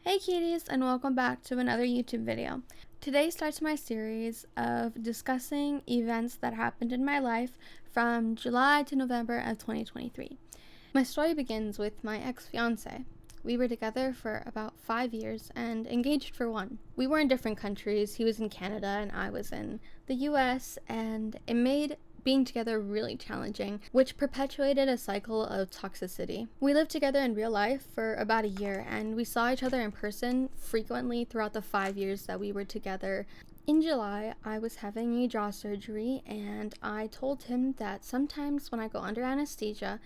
Hey cuties, and welcome back to another YouTube video. Today starts my series of discussing events that happened in my life from July to November of 2023. My story begins with my ex-fiance. We were together for about 5 years and engaged for 1. We were in different countries. He was in Canada and I was in the US, and it made being together really challenging, which perpetuated a cycle of toxicity. We lived together in real life for about a year, and we saw each other in person frequently throughout the 5 years that we were together. In July, I was having a jaw surgery, and I told him that sometimes when I go under anesthesia,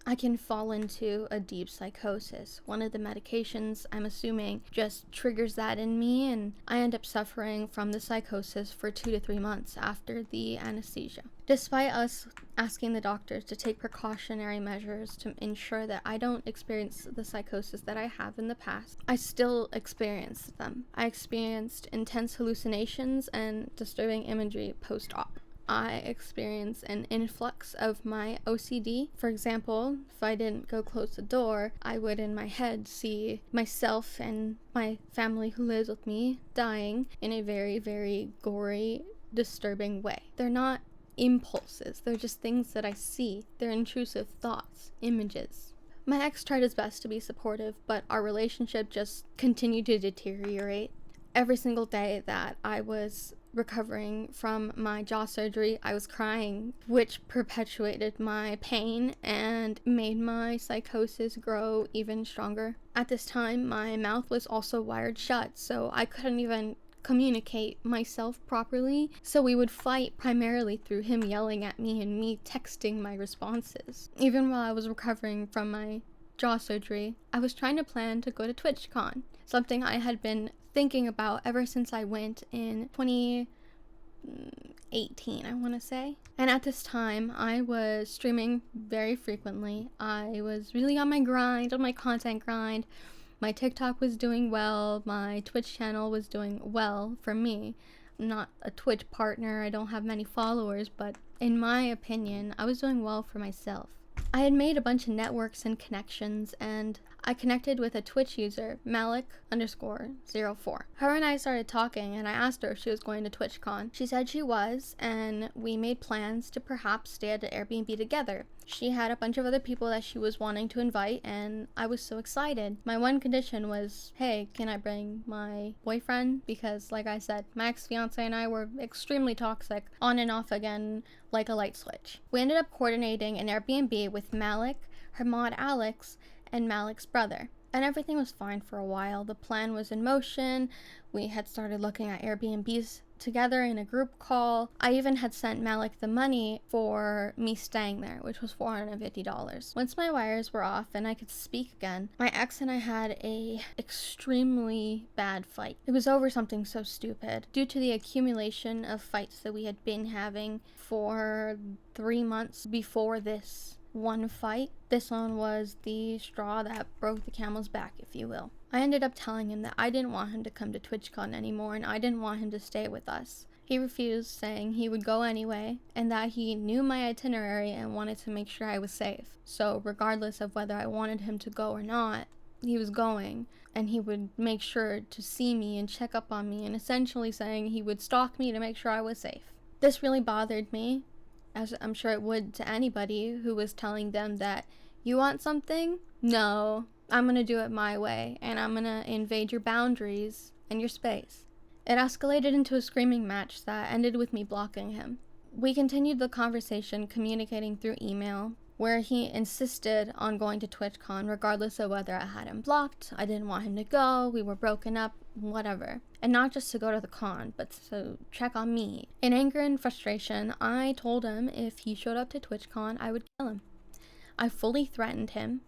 I can fall into a deep psychosis. One of the medications, I'm assuming, just triggers that in me, and I end up suffering from the psychosis for 2 to 3 months after the anesthesia. Despite us asking the doctors to take precautionary measures to ensure that I don't experience the psychosis that I have in the past, I still experienced them. I experienced intense hallucinations and disturbing imagery post-op. I experience an influx of my OCD. For example, if I didn't go close the door, I would in my head see myself and my family who lives with me dying in a very, very gory, disturbing way. They're not impulses, they're just things that I see. They're intrusive thoughts, images. My ex tried his best to be supportive, but our relationship just continued to deteriorate. Every single day that I was recovering from my jaw surgery, I was crying, which perpetuated my pain and made my psychosis grow even stronger. At this time, my mouth was also wired shut, so I couldn't even communicate myself properly, so we would fight primarily through him yelling at me and me texting my responses. Even while I was recovering from my jaw surgery, I was trying to plan to go to TwitchCon, something I had been thinking about ever since I went in 2018, I want to say. And at this time, I was streaming very frequently. I was really on my grind, on my content grind. My TikTok was doing well. My Twitch channel was doing well for me. I'm not a Twitch partner. I don't have many followers, but in my opinion, I was doing well for myself. I had made a bunch of networks and connections, and I connected with a Twitch user, Malik_04. Her and I started talking, and I asked her if she was going to TwitchCon. She said she was, and we made plans to perhaps stay at an Airbnb together. She had a bunch of other people that she was wanting to invite, and I was so excited. My one condition was, hey, can I bring my boyfriend? Because, like I said, my ex-fiance and I were extremely toxic, on and off again, like a light switch. We ended up coordinating an Airbnb with Malik, her mod Alex, and Malik's brother. And everything was fine for a while. The plan was in motion. We had started looking at Airbnbs together in a group call. I even had sent Malik the money for me staying there, which was $450. Once my wires were off and I could speak again, my ex and I had a extremely bad fight. It was over something so stupid. Due to the accumulation of fights that we had been having for 3 months before this one fight, this one was the straw that broke the camel's back, if you will. I ended up telling him that I didn't want him to come to TwitchCon anymore and I didn't want him to stay with us. He refused, saying he would go anyway and that he knew my itinerary and wanted to make sure I was safe. So regardless of whether I wanted him to go or not, he was going, and he would make sure to see me and check up on me, and essentially saying he would stalk me to make sure I was safe. This really bothered me, as I'm sure it would to anybody who was telling them that you want something? No, I'm gonna do it my way, and I'm gonna invade your boundaries and your space. It escalated into a screaming match that ended with me blocking him. We continued the conversation communicating through email, where he insisted on going to TwitchCon regardless of whether I had him blocked, I didn't want him to go, we were broken up, whatever. And not just to go to the con, but to check on me. In anger and frustration, I told him if he showed up to TwitchCon, I would kill him. I fully threatened him,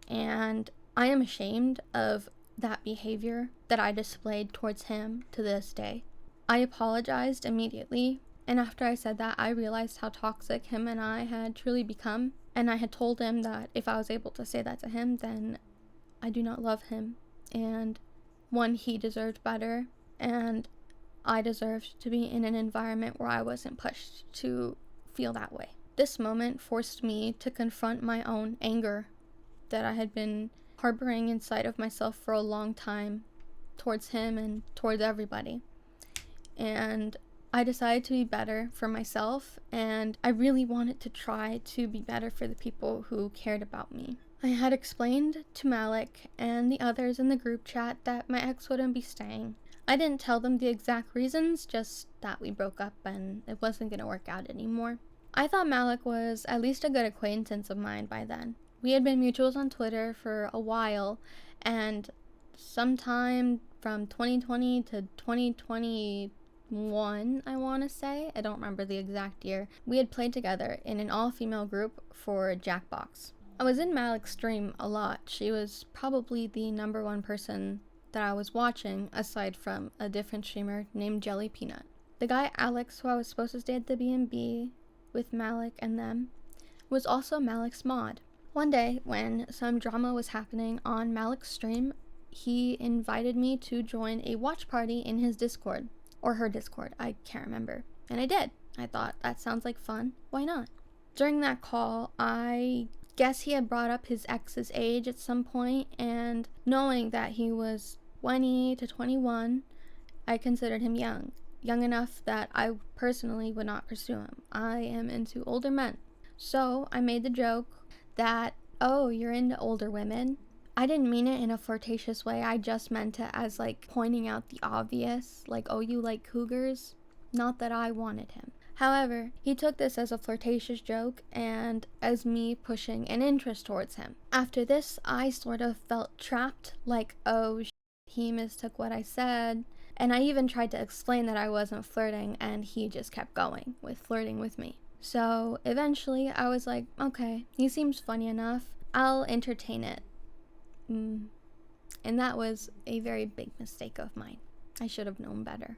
and I am ashamed of that behavior that I displayed towards him to this day. I apologized immediately, and after I said that, I realized how toxic him and I had truly become, and I had told him that if I was able to say that to him, then I do not love him, and one, he deserved better, and I deserved to be in an environment where I wasn't pushed to feel that way. This moment forced me to confront my own anger that I had been harboring inside of myself for a long time towards him and towards everybody. And I decided to be better for myself, and I really wanted to try to be better for the people who cared about me. I had explained to Malik and the others in the group chat that my ex wouldn't be staying. I didn't tell them the exact reasons, just that we broke up and it wasn't going to work out anymore. I thought Malik was at least a good acquaintance of mine by then. We had been mutuals on Twitter for a while, and sometime from 2020 to 2021, I want to say, I don't remember the exact year, we had played together in an all-female group for Jackbox. I was in Malik's stream a lot. She was probably the number one person that I was watching, aside from a different streamer named Jelly Peanut. The guy Alex, who I was supposed to stay at the B&B with Malik and them, was also Malik's mod. One day, when some drama was happening on Malik's stream, he invited me to join a watch party in his Discord, or her Discord, I can't remember. And I did. I thought, that sounds like fun, why not? During that call, I guess he had brought up his ex's age at some point, and knowing that he was 20 to 21, I considered him young enough that I personally would not pursue him. I am into older men. So I made the joke that, oh, you're into older women. I didn't mean it in a flirtatious way. I just meant it as like pointing out the obvious, like, oh, you like cougars? Not that I wanted him. However, he took this as a flirtatious joke and as me pushing an interest towards him. After this, I sort of felt trapped, like, oh, he mistook what I said. And I even tried to explain that I wasn't flirting, and he just kept going with flirting with me. So eventually I was like, okay, he seems funny enough. I'll entertain it. And that was a very big mistake of mine. I should have known better.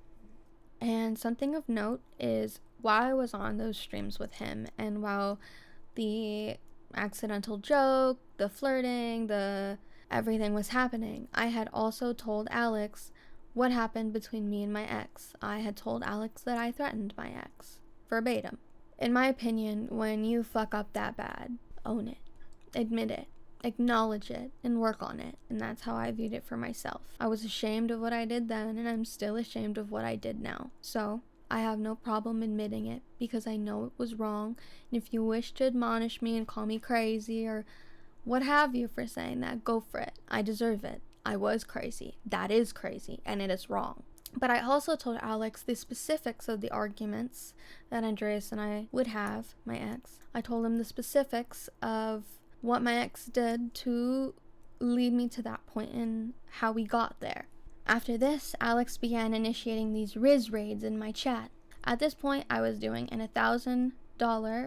And something of note is, while I was on those streams with him, and while the accidental joke, the flirting, the everything was happening, I had also told Alex what happened between me and my ex. I had told Alex that I threatened my ex. Verbatim. In my opinion, when you fuck up that bad, own it. Admit it. Acknowledge it and work on it. And that's how I viewed it for myself. I was ashamed of what I did then, and I'm still ashamed of what I did now. So I have no problem admitting it, because I know it was wrong. And if you wish to admonish me and call me crazy or what have you for saying that, go for it. I deserve it. I was crazy. That is crazy, and it is wrong. But I also told Alex the specifics of the arguments that Andreas and I would have, my ex. I told him the specifics of what my ex did to lead me to that point and how we got there. After this, Alex began initiating these Riz raids in my chat. At this point, I was doing an $1,000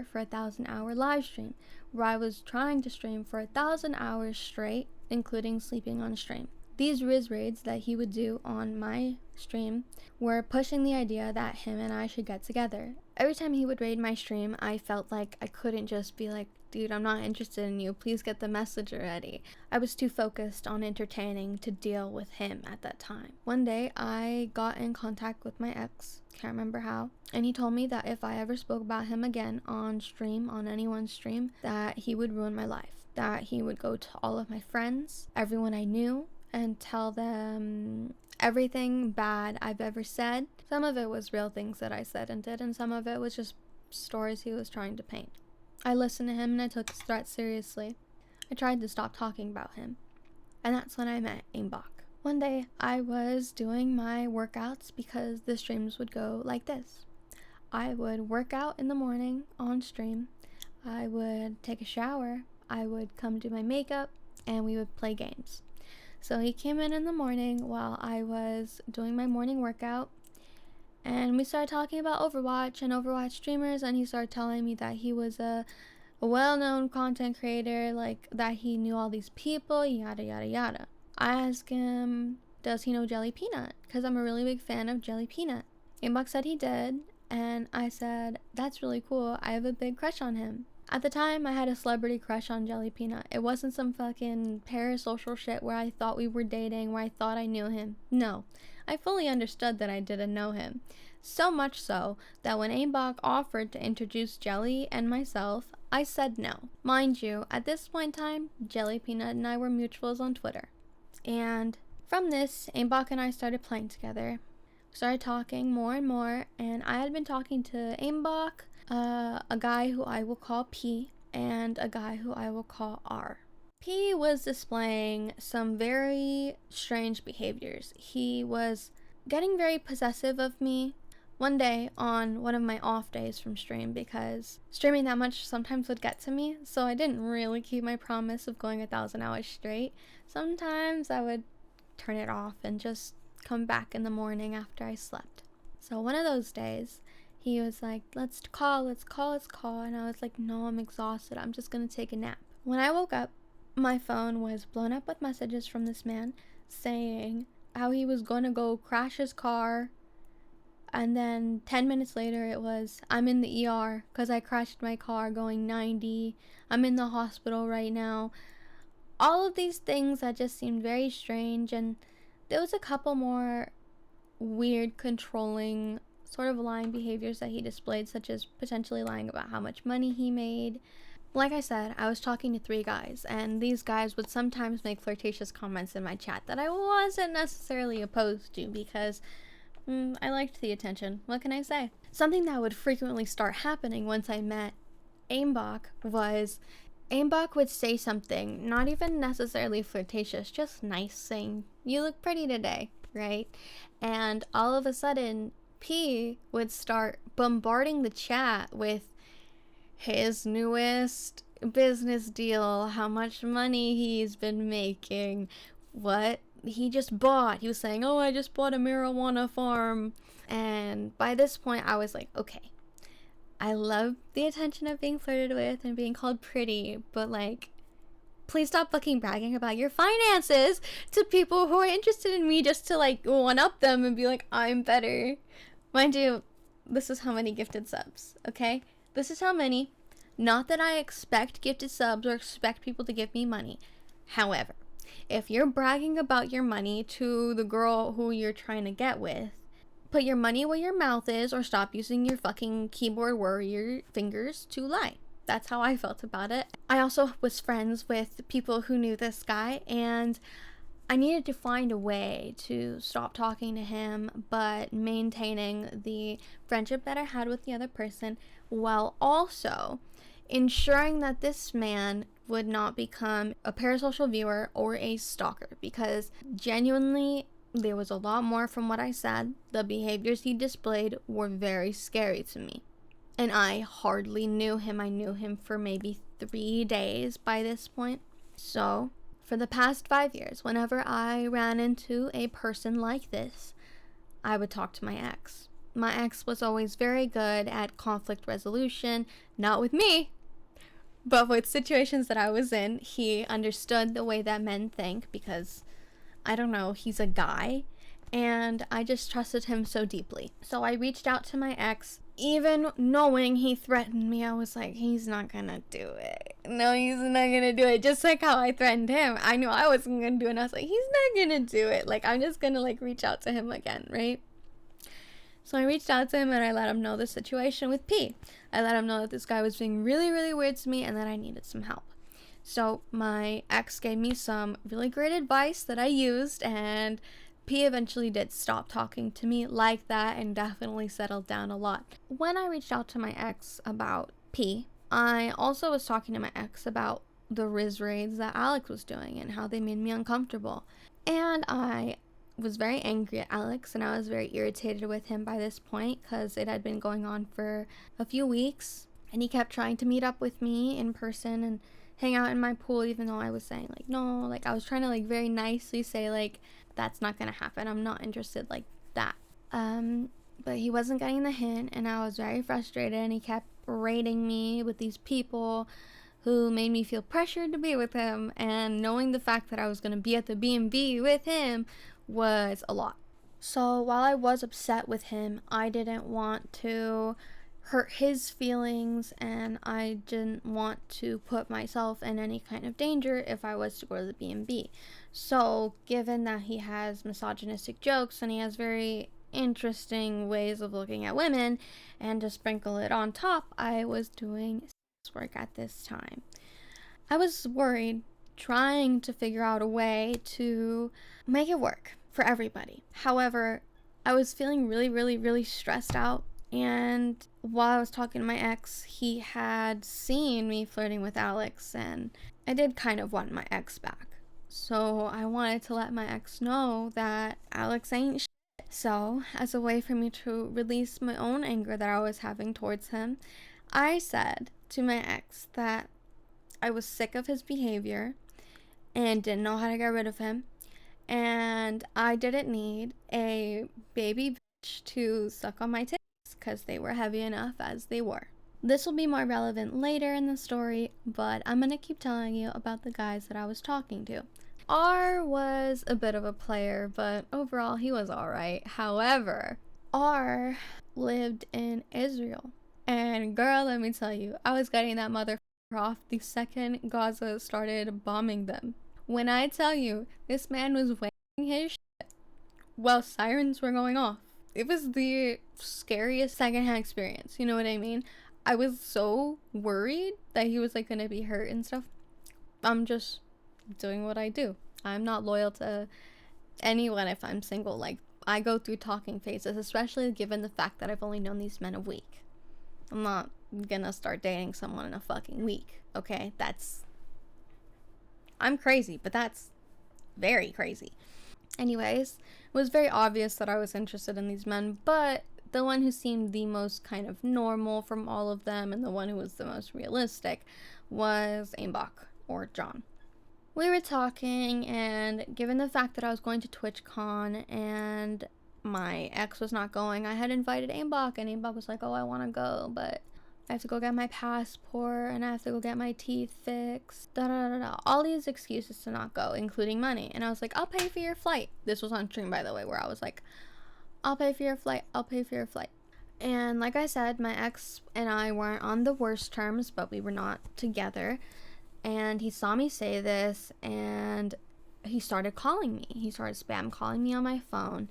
for 1,000-hour live stream, where I was trying to stream for 1,000 hours straight, including sleeping on stream. These Riz raids that he would do on my stream were pushing the idea that him and I should get together. Every time he would raid my stream, I felt like I couldn't just be like, dude, I'm not interested in you, please get the message already. I was too focused on entertaining to deal with him at that time. One day, I got in contact with my ex, can't remember how, and he told me that if I ever spoke about him again on stream, on anyone's stream, that he would ruin my life. That he would go to all of my friends, everyone I knew, and tell them everything bad I've ever said. Some of it was real things that I said and did, and some of it was just stories he was trying to paint. I listened to him and I took his threat seriously. I tried to stop talking about him. And that's when I met Aimbach. One day, I was doing my workouts because the streams would go like this. I would work out in the morning on stream. I would take a shower. I would come do my makeup, and we would play games. So he came in the morning while I was doing my morning workout, and we started talking about Overwatch and Overwatch streamers, and he started telling me that he was a well-known content creator, like that he knew all these people, yada yada yada. I asked him, does he know Jelly Peanut? Because I'm a really big fan of Jelly Peanut. Aimbach said he did, and I said, that's really cool, I have a big crush on him. At the time, I had a celebrity crush on Jelly Peanut. It wasn't some fucking parasocial shit where I thought we were dating, where I thought I knew him. No. I fully understood that I didn't know him. So much so that when Aimbach offered to introduce Jelly and myself, I said no. Mind you, at this point in time, Jelly Peanut and I were mutuals on Twitter. And from this, Aimbach and I started playing together. We started talking more and more, and I had been talking to Aimbach, a guy who I will call P, and a guy who I will call R. P was displaying some very strange behaviors. He was getting very possessive of me one day on one of my off days from stream, because streaming that much sometimes would get to me, so I didn't really keep my promise of going 1,000 hours straight. Sometimes I would turn it off and just come back in the morning after I slept. So one of those days, he was like, let's call. And I was like, no, I'm exhausted. I'm just going to take a nap. When I woke up, my phone was blown up with messages from this man saying how he was going to go crash his car. And then 10 minutes later, it was, I'm in the ER because I crashed my car going 90. I'm in the hospital right now. All of these things that just seemed very strange. And there was a couple more weird, controlling, sort of lying behaviors that he displayed, such as potentially lying about how much money he made. Like I said, I was talking to 3 guys, and these guys would sometimes make flirtatious comments in my chat that I wasn't necessarily opposed to, because I liked the attention. What can I say? Something that would frequently start happening once I met Aimbach was Aimbach would say something, not even necessarily flirtatious, just nice, saying, you look pretty today, right? And all of a sudden, P would start bombarding the chat with his newest business deal, how much money he's been making, what he just bought. He was saying, oh, I just bought a marijuana farm. And by this point, I was like, okay, I love the attention of being flirted with and being called pretty, but like, please stop fucking bragging about your finances to people who are interested in me just to like one up them and be like, I'm better. Mind you, this is how many gifted subs, okay? This is how many. Not that I expect gifted subs or expect people to give me money. However, if you're bragging about your money to the girl who you're trying to get with, put your money where your mouth is, or stop using your fucking keyboard warrior fingers to lie. That's how I felt about it. I also was friends with people who knew this guy, and I needed to find a way to stop talking to him, but maintaining the friendship that I had with the other person, while also ensuring that this man would not become a parasocial viewer or a stalker, because genuinely, there was a lot more from what I said. The behaviors he displayed were very scary to me. And I hardly knew him. I knew him for maybe 3 days by this point. So, for the past 5 years, whenever I ran into a person like this, I would talk to my ex. My ex was always very good at conflict resolution, not with me, but with situations that I was in. He understood the way that men think because, I don't know, he's a guy, and I just trusted him so deeply. So I reached out to my ex, even knowing he threatened me. I was like, he's not gonna do it. No, he's not gonna do it. Just like how I threatened him. I knew I wasn't gonna do it, and I was like, he's not gonna do it. Like, I'm just gonna, like, reach out to him again, right? So I reached out to him, and I let him know the situation with P. I let him know that this guy was being really, really weird to me, and that I needed some help. So my ex gave me some really great advice that I used, and P eventually did stop talking to me like that and definitely settled down a lot. When I reached out to my ex about P, I also was talking to my ex about the Riz raids that Alex was doing and how they made me uncomfortable. And I was very angry at Alex, and I was very irritated with him by this point because it had been going on for a few weeks, and he kept trying to meet up with me in person and hang out in my pool, even though I was saying like, no, like I was trying to like very nicely say like, that's not gonna happen, I'm not interested, like that. But he wasn't getting the hint, and I was very frustrated, and he kept raiding me with these people who made me feel pressured to be with him, and knowing the fact that I was gonna be at the B&B with him was a lot. So while I was upset with him, I didn't want to hurt his feelings, and I didn't want to put myself in any kind of danger if I was to go to the B&B. So given that he has misogynistic jokes and he has very interesting ways of looking at women, and to sprinkle it on top, I was doing sex work at this time. I was worried, trying to figure out a way to make it work for everybody. However, I was feeling really, really, really stressed out. And while I was talking to my ex, he had seen me flirting with Alex, and I did kind of want my ex back. So I wanted to let my ex know that Alex ain't shit. So, as a way for me to release my own anger that I was having towards him, I said to my ex that I was sick of his behavior and didn't know how to get rid of him, and I didn't need a baby bitch to suck on my tits because they were heavy enough as they were. This will be more relevant later in the story, but I'm gonna keep telling you about the guys that I was talking to. R was a bit of a player, but overall he was alright. However, R lived in Israel, and girl, let me tell you, I was getting that mother off the second Gaza started bombing them. When I tell you, this man was weighing his shit while sirens were going off. It was the scariest secondhand experience, you know what I mean? I was so worried that he was like gonna be hurt and stuff. I'm just doing what I do. I'm not loyal to anyone if I'm single. Like, I go through talking phases, especially given the fact that I've only known these men a week. I'm not gonna start dating someone in a fucking week, okay? I'm crazy, but that's very crazy. Anyways, it was very obvious that I was interested in these men, but the one who seemed the most kind of normal from all of them, and the one who was the most realistic, was Aimbach, or John. We were talking, and given the fact that I was going to TwitchCon and my ex was not going, I had invited Aimbach, and Aimbach was like, oh, I want to go, but I have to go get my passport, and I have to go get my teeth fixed, all these excuses to not go, including money. And I was like, I'll pay for your flight. This was on stream, by the way, where I was like, I'll pay for your flight, I'll pay for your flight. And like I said, my ex and I weren't on the worst terms, but we were not together. And he saw me say this, and he started calling me. He started spam calling me on my phone.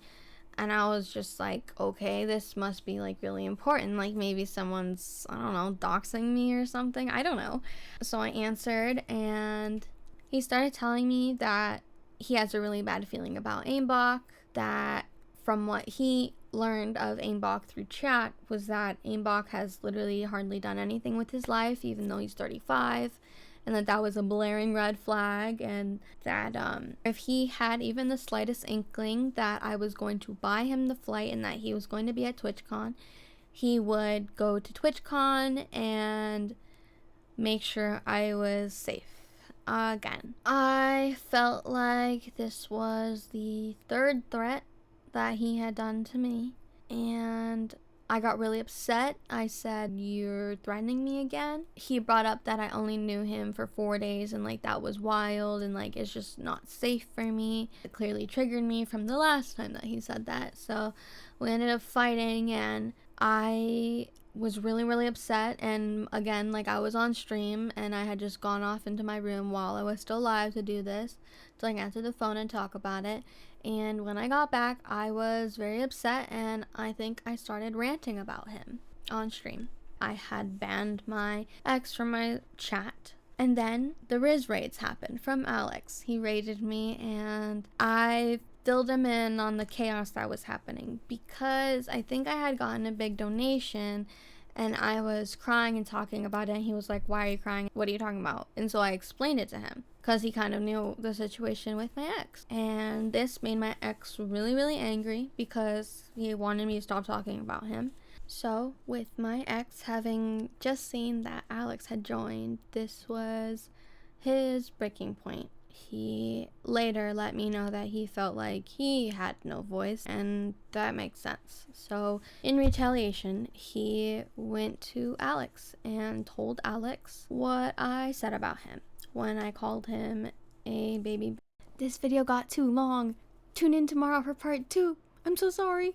And I was just like, okay, this must be like really important. Like maybe someone's, I don't know, doxing me or something. I don't know. So I answered, and he started telling me that he has a really bad feeling about Aimbach, that from what he learned of Aimbach through chat was that Aimbach has literally hardly done anything with his life, even though he's 35. And that was a blaring red flag, and that if he had even the slightest inkling that I was going to buy him the flight and that he was going to be at TwitchCon, he would go to TwitchCon and make sure I was safe again. I felt like this was the third threat that he had done to me, and I got really upset. I said, you're threatening me again? He brought up that I only knew him for 4 days, and like that was wild, and like it's just not safe for me. It clearly triggered me from the last time that he said that. So we ended up fighting, and I was really, really upset. And again, like I was on stream, and I had just gone off into my room while I was still live to do this, to like answer the phone and talk about it. And when I got back, I was very upset, and I think I started ranting about him on stream. I had banned my ex from my chat, and then the Riz raids happened from Alex. He raided me, and I filled him in on the chaos that was happening, because I think I had gotten a big donation, and I was crying and talking about it, and he was like, why are you crying? What are you talking about? And so I explained it to him, because he kind of knew the situation with my ex. And this made my ex really, really angry, because he wanted me to stop talking about him. So with my ex having just seen that Alex had joined, this was his breaking point. He later let me know that he felt like he had no voice, and that makes sense. So in retaliation, he went to Alex and told Alex what I said about him when I called him a baby. This video got too long. Tune in tomorrow for part 2. I'm so sorry.